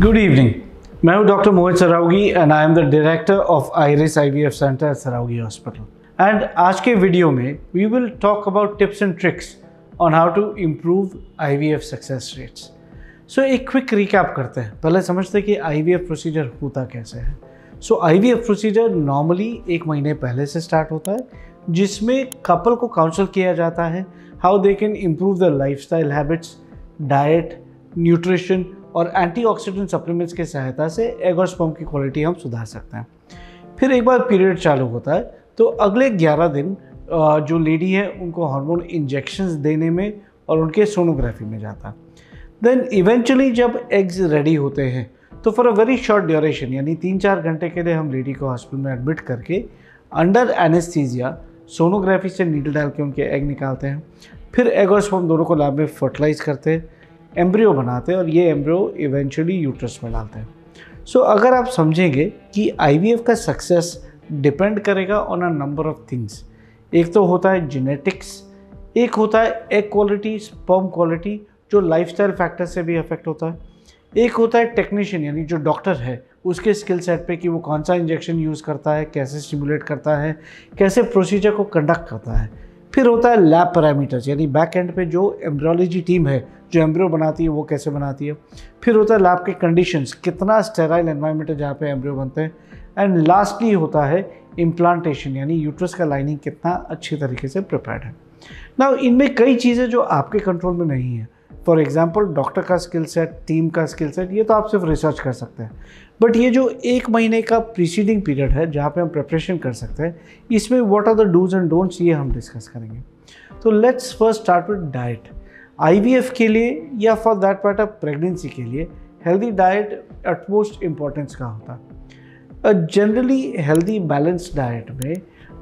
Good evening, मैं हूं doctor Mohit Sarawgi and I am the director of Iris IVF centre Sarawgi hospital. And आज के video में we will talk about tips and tricks on how to improve IVF success rates. So एक quick recap करते हैं, पहले समझते हैं कि IVF प्रोसीजर होता कैसे है। सो IVF प्रोसीजर नॉर्मली 1 महीने पहले से स्टार्ट होता है, जिसमें कपल को काउंसल किया जाता है how they can improve the lifestyle habits, diet, nutrition और एंटीऑक्सीडेंट सप्लीमेंट्स की सहायता से एग और स्पर्म की क्वालिटी हम सुधार सकते हैं। फिर एक बार पीरियड चालू होता है तो अगले 11 दिन जो लेडी है उनको हार्मोन इंजेक्शंस देने में और उनके सोनोग्राफी में जाता है। देन इवेंचुअली जब एग्स रेडी होते हैं तो for a very short duration यानी 3-4 घंटे के लिए हम लेडी को हॉस्पिटल में एडमिट करके अंडर एनेस्थीसिया सोनोग्राफी से नीडल डाल के उनके एग निकालते हैं। फिर एग और स्पर्म दोनों को लैब में फर्टिलाइज करते हैं, एम्ब्रियो बनाते हैं और ये एम्ब्रियो इवेंचुअली यूट्रस में डालते हैं। सो अगर आप समझेंगे कि IVF का सक्सेस डिपेंड करेगा on a number of things. एक तो होता है जेनेटिक्स, एक होता है एग क्वालिटी, स्पर्म क्वालिटी जो लाइफस्टाइल फैक्टर से भी अफेक्ट होता है, एक होता है टेक्नीशियन यानी जो डॉक्टर है उसके स्किल सेट पे कि वो कौन सा इंजेक्शन यूज़ करता है, कैसे स्टिमुलेट करता है, कैसे प्रोसीजर को कंडक्ट करता है। फिर होता है लैब पैरामीटर्स यानी बैक एंड पे जो एम्ब्रियोलॉजी टीम है जो एम्ब्रियो बनाती है वो कैसे बनाती है। फिर होता है लैब के कंडीशंस, कितना स्टेराइल एनवायरनमेंट है जहाँ पे एम्ब्रियो बनते हैं। एंड लास्टली होता है इम्प्लांटेशन यानी यूट्रस का लाइनिंग कितना अच्छी तरीके से प्रिपेयर्ड है। नाउ इनमें कई चीज़ें जो आपके कंट्रोल में नहीं है, फॉर एग्जाम्पल डॉक्टर का स्किल सेट, टीम का स्किल सेट, ये तो आप सिर्फ रिसर्च कर सकते हैं। बट ये जो 1 महीने का प्रीसीडिंग पीरियड है जहाँ पे हम प्रिपरेशन कर सकते हैं, इसमें what are the dos and don'ts ये हम डिस्कस करेंगे। तो let's first start with diet. IVF के लिए या फॉर दैट मैटर प्रेगनेंसी के लिए हेल्दी डाइट अटमोस्ट इम्पॉर्टेंस का होता है। जनरली हेल्दी बैलेंस डाइट में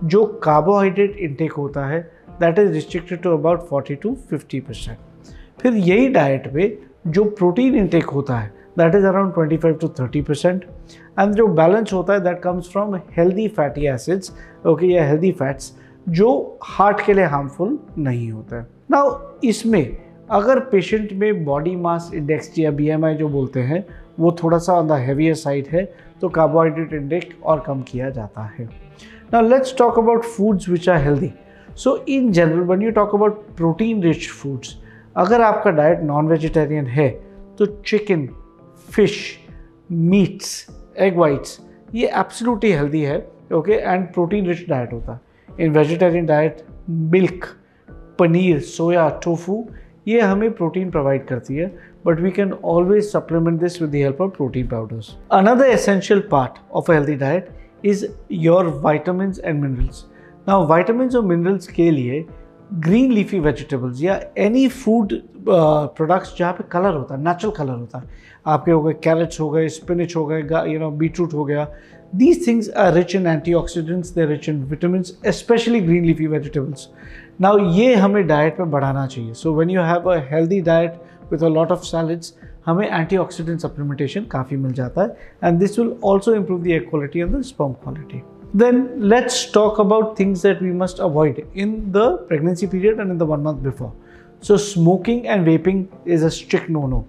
जो कार्बोहाइड्रेट इंटेक होता है that is restricted to about 40 to 50%। फिर यही डाइट में जो प्रोटीन इंटेक होता है that is around 25 to 30%। And जो बैलेंस होता है that comes from healthy fatty acids, okay, या हेल्दी फैट्स जो हार्ट के लिए हार्मफुल नहीं होता है। नाउ इसमें अगर पेशेंट में बॉडी मास इंडेक्स या BMI जो बोलते हैं वो थोड़ा सा ऑन द हेवियर साइड है तो कार्बोहाइड्रेट इंटेक और कम किया जाता है। Now let's talk about foods which are healthy. So in general when you talk about protein rich foods, अगर आपका डाइट नॉन वेजिटेरियन है तो chicken, fish, meats, egg whites ये एब्सोल्युटली हेल्दी है, okay, and protein rich diet होता है। In vegetarian diet milk, paneer, soya, tofu ये हमें प्रोटीन प्रोवाइड करती है, but we can always supplement this with the help of protein powders. Another essential part of a healthy diet is your vitamins and minerals. Now vitamins और minerals के लिए green leafy vegetables या any food products जहाँ पे colour होता है, natural colour होता है, आपके हो गए कैरेट्स हो गए, स्पिनच हो गए, बीटरूट हो गया, these things are rich in antioxidants, they're rich in vitamins, especially green leafy vegetables. Now ये हमें डाइट में बढ़ाना चाहिए। So when you have a healthy diet with a lot of salads, हमें antioxidant supplementation काफ़ी मिल जाता है, and this will also improve the egg quality and the sperm quality. Then let's talk about things that we must avoid in the pregnancy period and in the 1 month before. So smoking and vaping is a strict no-no.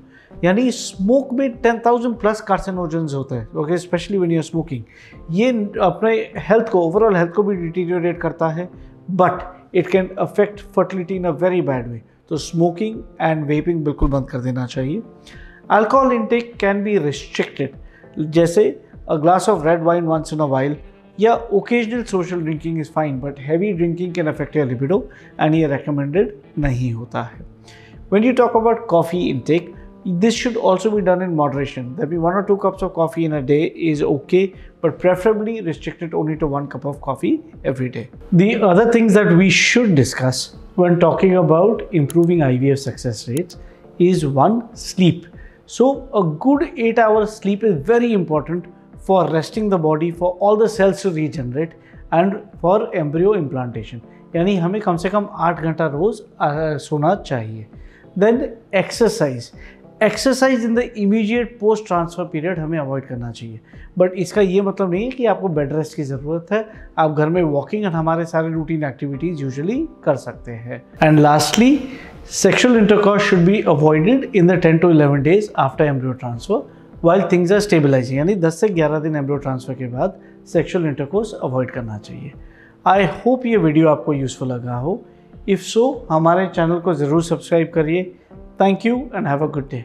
यानी smoke में 10,000 plus carcinogens होते हैं, okay, specially when you are smoking. ये अपने health को, overall health को भी deteriorate करता है, but it can affect fertility in a very bad way. तो स्मोकिंग एंड वेपिंग बिल्कुल बंद कर देना चाहिए। Alcohol intake can be restricted, जैसे a glass of red wine once in a while या occasional social drinking is fine, but heavy drinking can affect your libido and ये recommended नहीं होता है। When you talk about coffee intake, this should also be done in moderation. That means 1 or 2 cups of coffee in a day is okay, but preferably restricted only to 1 cup of coffee every day. The other things that we should discuss when talking about improving IVF success rates is 1, sleep. So a good 8 hours sleep is very important for resting the body, for all the cells to regenerate and for embryo implantation. यानी हमें कम से कम 8 घंटा रोज सोना चाहिए। Then exercise. Exercise in the immediate post transfer period हमें avoid करना चाहिए, but इसका ये मतलब नहीं है कि आपको बेड रेस्ट की ज़रूरत है। आप घर में वॉकिंग एंड हमारे सारे रूटीन एक्टिविटीज़ यूजुअली कर सकते हैं। And lastly, sexual intercourse should be avoided in the 10 to 11 days after embryo transfer, while things are stabilising, यानी 10 से 11 दिन एम्ब्रियो ट्रांसफ़र के बाद सेक्सुअल इंटरकोर्स अवॉइड करना चाहिए। आई होप ये वीडियो आपको यूज़फुल लगा हो। इफ़ सो हमारे चैनल को ज़रूर सब्सक्राइब करिए। Thank you and have a good day.